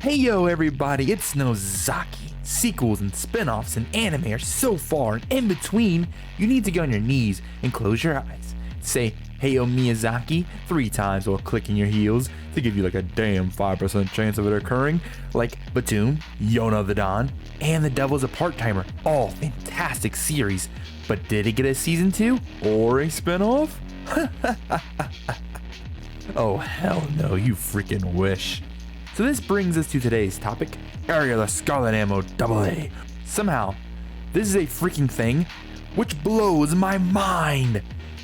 Hey yo everybody, it's Nozaki. Sequels and spin-offs in anime are so far and in between, you need to get on your knees and close your eyes. Say hey yo Miyazaki 3 times while clicking your heels to give you like a damn 5% chance of it occurring, like Batum, Yona the Don, and The Devil's a Part-Timer, all fantastic series. But did it get a season 2 or a spin-off? Oh hell no, you freaking wish. So this brings us to today's topic, Aria the Scarlet Ammo AA. Somehow, this is a freaking thing, which blows my mind.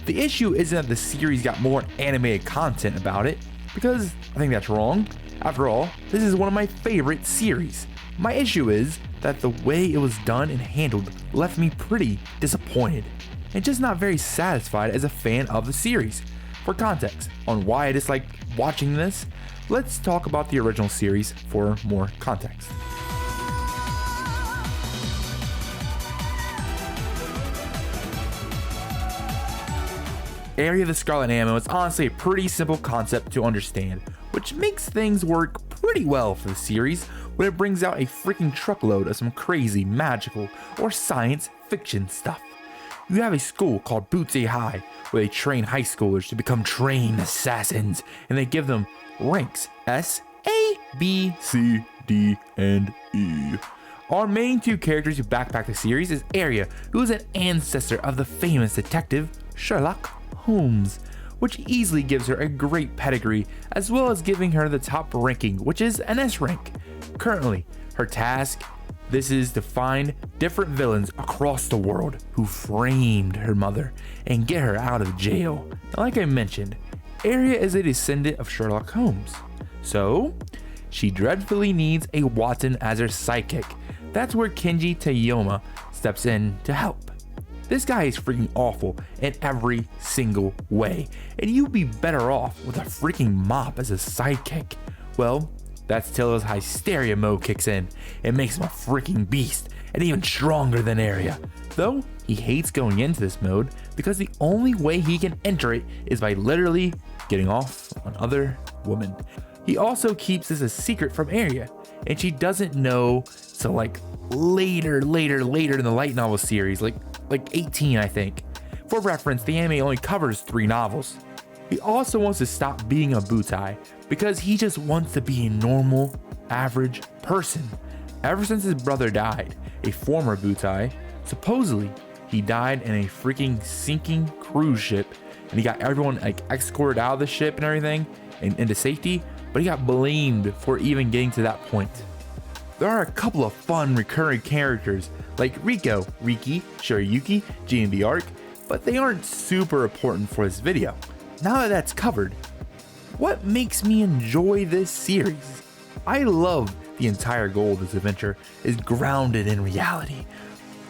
The issue isn't that the series got more animated content about it, because I think that's wrong. After all, this is one of my favorite series. My issue is that the way it was done and handled left me pretty disappointed, and just not very satisfied as a fan of the series. For context on why I disliked watching this, let's talk about the original series for more context. Aria the Scarlet Ammo is honestly a pretty simple concept to understand, which makes things work pretty well for the series when it brings out a freaking truckload of some crazy magical or science fiction stuff. You have a school called Butte High, where they train high schoolers to become trained assassins, and they give them ranks S, A, B, C, D, and E. Our main 2 characters who backpack the series is Aria, who is an ancestor of the famous detective Sherlock Holmes, which easily gives her a great pedigree, as well as giving her the top ranking, which is an S rank. Currently, her task is to find different villains across the world who framed her mother and get her out of jail. Now, like I mentioned, Aria is a descendant of Sherlock Holmes, so she dreadfully needs a Watson as her sidekick. That's where Kenji Tayoma steps in to help. This guy is freaking awful in every single way, and you'd be better off with a freaking mop as a sidekick. Well, that's till his hysteria mode kicks in and makes him a freaking beast and even stronger than Aria. Though he hates going into this mode because the only way he can enter it is by literally getting off on other women. He also keeps this a secret from Aria, and she doesn't know till like later in the light novel series, like 18 I think. For reference, the anime only covers 3 novels. He also wants to stop being a Butai because he just wants to be a normal, average person. Ever since his brother died, a former Butai, supposedly he died in a freaking sinking cruise ship, and he got everyone like escorted out of the ship and everything and into safety, but he got blamed for even getting to that point. There are a couple of fun recurring characters like Riko, Riki, Shirayuki, GNB Arc, but they aren't super important for this video. Now that that's covered, what makes me enjoy this series? I love the entire goal of this adventure is grounded in reality.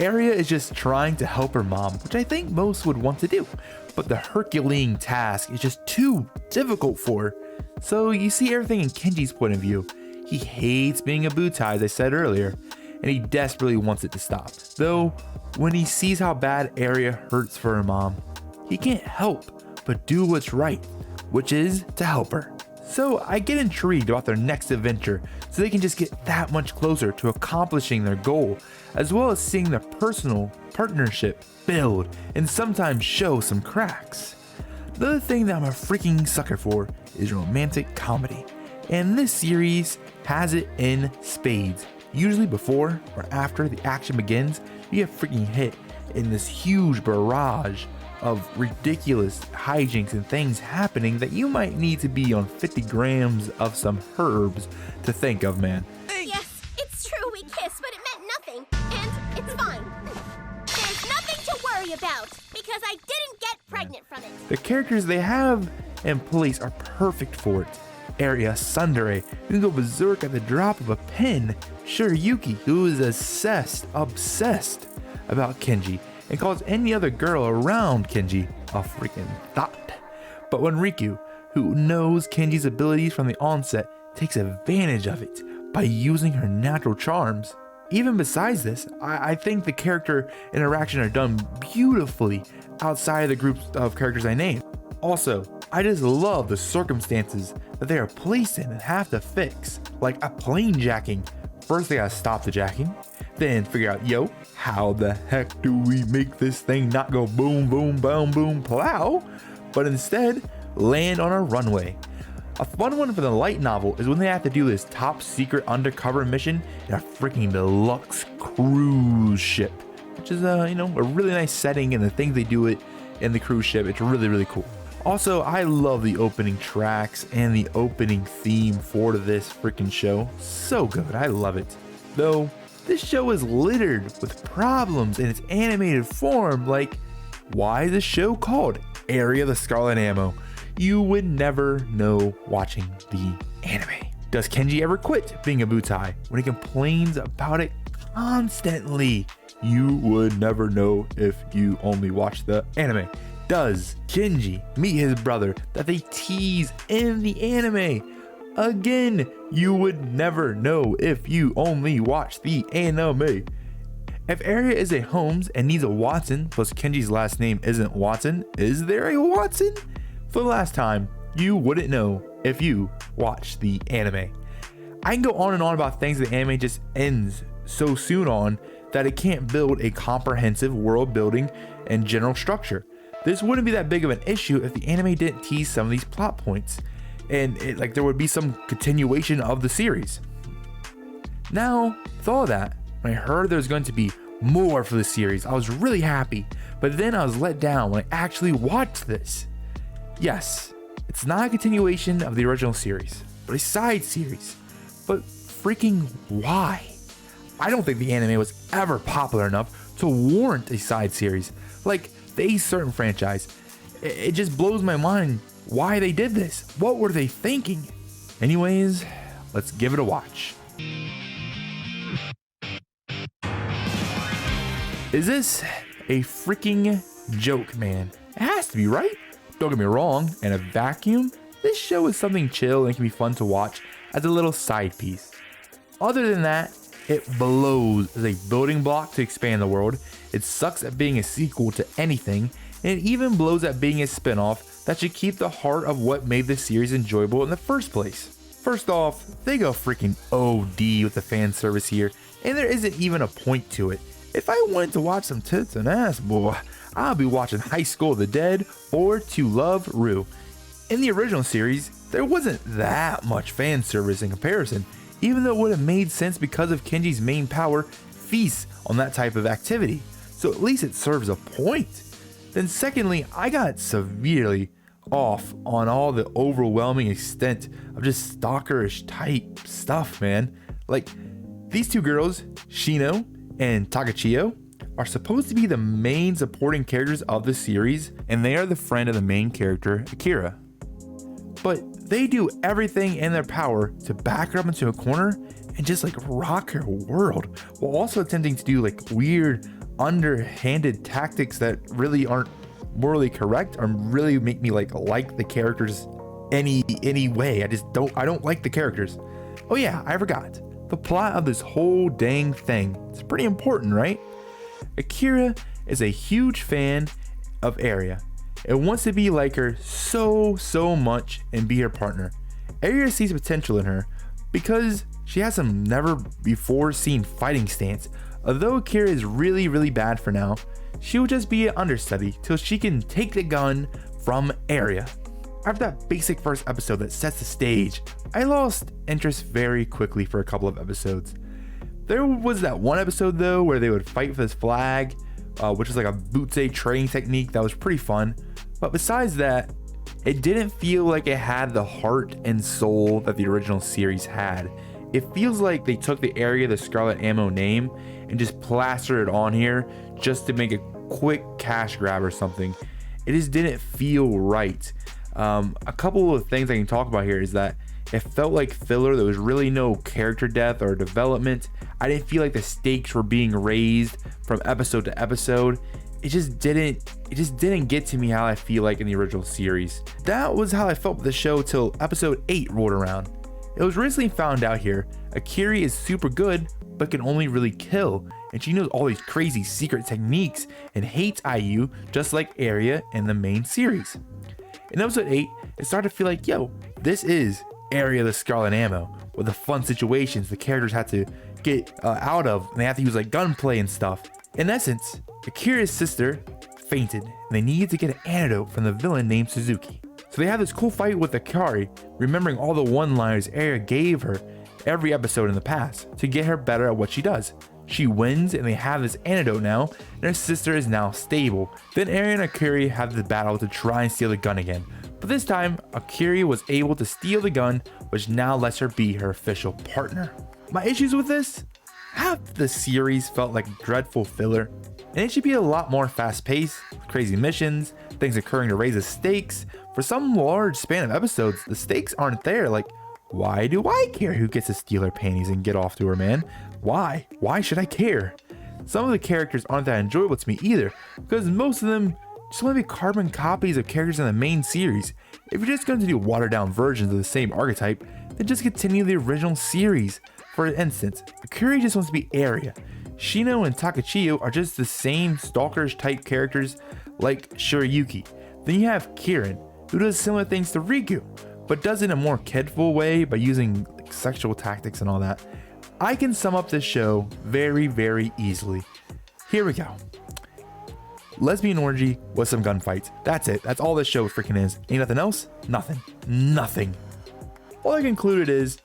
Aria is just trying to help her mom, which I think most would want to do, but the Herculean task is just too difficult for her. So you see everything in Kenji's point of view. He hates being a Butai, as I said earlier, and he desperately wants it to stop. Though, when he sees how bad Aria hurts for her mom, he can't help but do what's right, which is to help her. So I get intrigued about their next adventure so they can just get that much closer to accomplishing their goal, as well as seeing their personal partnership build and sometimes show some cracks. The other thing that I'm a freaking sucker for is romantic comedy, and this series has it in spades. Usually before or after the action begins, you get freaking hit in this huge barrage of ridiculous hijinks and things happening that you might need to be on 50 grams of some herbs to think of, man. Yes, it's true we kissed, but it meant nothing, and it's fine. There's nothing to worry about, because I didn't get pregnant from it. The characters they have in place are perfect for it. Aria Tsundere, who can go berserk at the drop of a pen. Shirayuki, who is obsessed about Kenji, and calls any other girl around Kenji a freaking thought. But when Riku, who knows Kenji's abilities from the onset, takes advantage of it by using her natural charms. Even besides this, I think the character interaction are done beautifully outside of the groups of characters I named. Also, I just love the circumstances that they are placed in and have to fix, like a plane jacking. First they gotta stop the jacking, then figure out, yo, how the heck do we make this thing not go boom, boom, boom, boom, plow, but instead land on a runway. A fun one for the light novel is when they have to do this top secret undercover mission in a freaking deluxe cruise ship, which is a really nice setting, and the things they do it in the cruise ship, it's really, really cool. Also, I love the opening tracks and the opening theme for this freaking show. So good, I love it. Though, this show is littered with problems in its animated form, like, why is the show called Area of the Scarlet Ammo? You would never know watching the anime. Does Kenji ever quit being a Butai when he complains about it constantly? You would never know if you only watch the anime. Does Kenji meet his brother that they tease in the anime? Again, you would never know if you only watch the anime. If Area is a Holmes and needs a Watson, plus Kenji's last name isn't Watson, is there a Watson? For the last time, you wouldn't know if you watch the anime. I can go on and on about things the anime just ends so soon on that it can't build a comprehensive world building and general structure. This wouldn't be that big of an issue if the anime didn't tease some of these plot points, and there would be some continuation of the series. Now, with all that, when I heard there was going to be more for the series, I was really happy, but then I was let down when I actually watched this. Yes, it's not a continuation of the original series, but a side series. But freaking why? I don't think the anime was ever popular enough to warrant a side series like the Ace Certain franchise. It just blows my mind why they did this. What were they thinking? Anyways, let's give it a watch. Is this a freaking joke, man? It has to be, right? Don't get me wrong, in a vacuum, this show is something chill and can be fun to watch as a little side piece. Other than that, it blows as a building block to expand the world, it sucks at being a sequel to anything, and it even blows at being a spin-off that should keep the heart of what made this series enjoyable in the first place. First off, they go freaking OD with the fan service here, and there isn't even a point to it. If I wanted to watch some tits and ass, boy, I'll be watching High School of the Dead or To Love Ru. In the original series, there wasn't that much fan service in comparison, even though it would have made sense because of Kenji's main power feasts on that type of activity, so at least it serves a point. Then secondly, I got severely off on all the overwhelming extent of just stalkerish type stuff, man. Like, these two girls, Shino and Takachiyo, are supposed to be the main supporting characters of the series, and they are the friend of the main character, Akira. But they do everything in their power to back her up into a corner and just rock her world, while also attempting to do weird, underhanded tactics that really aren't morally correct or really make me like the characters any way. I don't like the characters. Oh yeah, I forgot. The plot of this whole dang thing. It's pretty important, right? Akira is a huge fan of Area and wants to be like her so much and be her partner. Area sees potential in her because she has some never before seen fighting stance. Although Akira is really bad for now, she will just be an understudy till she can take the gun from Area. After that basic first episode that sets the stage, I lost interest very quickly for a couple of episodes. There was that one episode though where they would fight for this flag, which was like a Butze training technique that was pretty fun. But besides that, it didn't feel like it had the heart and soul that the original series had. It feels like they took the Area of the Scarlet Ammo name and just plastered it on here just to make a quick cash grab or something. It just didn't feel right. A couple of things I can talk about here is that it felt like filler. There was really no character depth or development. I didn't feel like the stakes were being raised from episode to episode. It just didn't get to me how I feel like in the original series. That was how I felt with the show till episode 8 rolled around. It was recently found out here, Akira is super good, but can only really kill, and she knows all these crazy secret techniques and hates IU just like Area in the main series. In episode 8, it started to feel like, yo, this is Area of the Scarlet Ammo, with the fun situations the characters had to get out of, and they have to use like gunplay and stuff. In essence, Akira's sister fainted, and they needed to get an antidote from the villain named Suzuki. So they have this cool fight with Akari, remembering all the one-liners Area gave her every episode in the past to get her better at what she does. She wins, and they have this antidote now, and her sister is now stable. Then Area and Akari have the battle to try and steal the gun again. But this time, Akari was able to steal the gun, which now lets her be her official partner. My issues with this? Half the series felt like dreadful filler, and it should be a lot more fast-paced, crazy missions, things occurring to raise the stakes. For some large span of episodes, the stakes aren't there. Like, why do I care who gets to steal her panties and get off to her man? Why? Why should I care? Some of the characters aren't that enjoyable to me either, because most of them just want to be carbon copies of characters in the main series. If you're just going to do watered down versions of the same archetype, then just continue the original series. For instance, Akari just wants to be Area. Shino and Takachiyo are just the same stalkerish type characters like Shirayuki. Then you have Kirin, who does similar things to Riku, but does it in a more kidful way by using like sexual tactics and all that. I can sum up this show very, very easily. Here we go. Lesbian orgy with some gunfights. That's it. That's all this show freaking is. Ain't nothing else? Nothing. Nothing. All I concluded is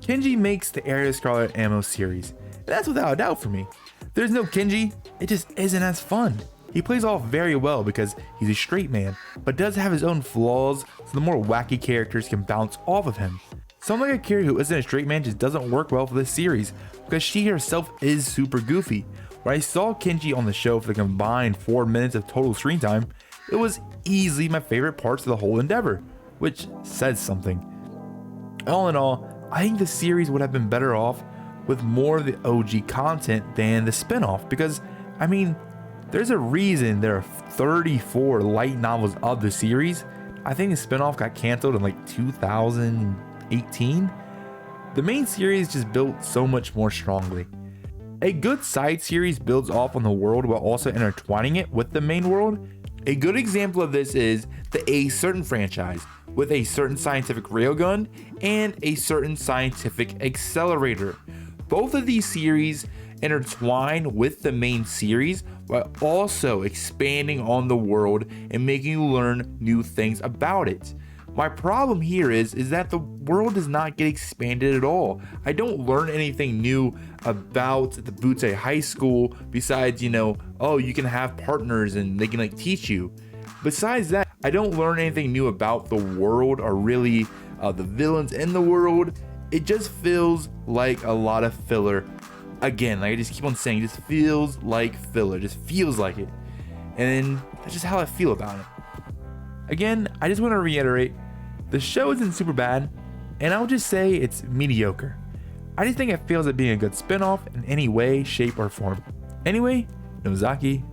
Kenji makes the Area of Scarlet Ammo series. And that's without a doubt for me. If there's no Kenji, it just isn't as fun. He plays off very well because he's a straight man, but does have his own flaws, so the more wacky characters can bounce off of him. Someone like Akira who isn't a straight man just doesn't work well for this series because she herself is super goofy. When I saw Kenji on the show for the combined 4 minutes of total screen time, it was easily my favorite parts of the whole endeavor, which says something. All in all, I think the series would have been better off with more of the OG content than the spin-off, because, I mean, there's a reason there are 34 light novels of the series. I think the spin-off got canceled in like 2018. The main series just built so much more strongly. A good side series builds off on the world while also intertwining it with the main world. A good example of this is the A Certain franchise, with a certain scientific railgun and a certain scientific accelerator. Both of these series intertwine with the main series while also expanding on the world and making you learn new things about it. My problem here is that the world does not get expanded at all. I don't learn anything new about the Butte High School besides, oh, you can have partners and they can like teach you. Besides that, I don't learn anything new about the world or really the villains in the world. It just feels like a lot of filler. Again, like I just keep on saying, it just feels like filler. It just feels like it. And that's just how I feel about it. Again, I just want to reiterate, the show isn't super bad, and I'll just say it's mediocre. I just think it fails at being a good spin-off in any way, shape, or form. Anyway, Nozaki